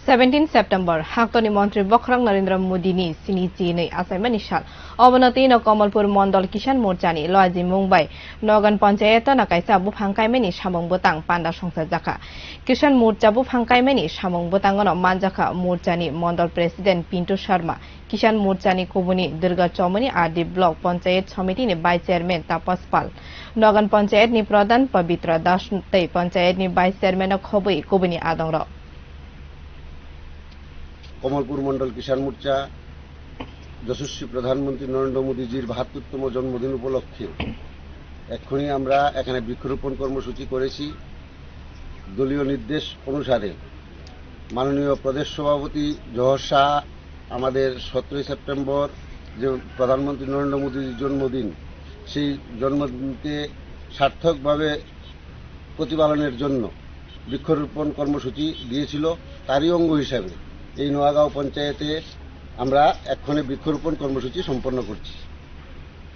17 September Haktoni Mantri Bokrang Narendra Modi ni sinichi nei asaimani sal Obonati no Kamalpur Mondol Kisan Morchani Loaji Mumbai Nogan Panchayata na kaisa buphangkaimeni samung botang panda songsa jaka Kisan Morcha buphangkaimeni samung botangono manjaka Morchani Mondol President Pinto Sharma Kisan Morchani Kobuni Durga Chomani RD Block Panchayat Samiti ni Vice Chairman Tapas Pal Nogan Panchayat ni Pradhan Pavitra Das tei Panchayat ni Vice Chairman Khobui Kobuni Adongra Kamalpur मंडल किसान मोर्चा যশস্বী প্রধানমন্ত্রী নরেন্দ্র মোদীজির ৭২তম জন্মদিন উপলক্ষে এক্ষুনি আমরা এখানে বৃক্ষরোপণ কর্মসূচি করেছি। দলীয় নির্দেশ অনুসারে মাননীয় প্রদেশ সভাপতি জওহর শাহ আমাদের ১৭ সেপ্টেম্বর যে প্রধানমন্ত্রী নরেন্দ্র মোদীজির জন্মদিন, সেই জন্মদিনকে সার্থকভাবে প্রতিপালনের জন্য বৃক্ষরোপণ কর্মসূচি দিয়েছিল। তারই অঙ্গ হিসাবে এই নোয়াগাঁও পঞ্চায়েতে আমরা এক্ষণে বৃক্ষরোপণ কর্মসূচি সম্পন্ন করছি।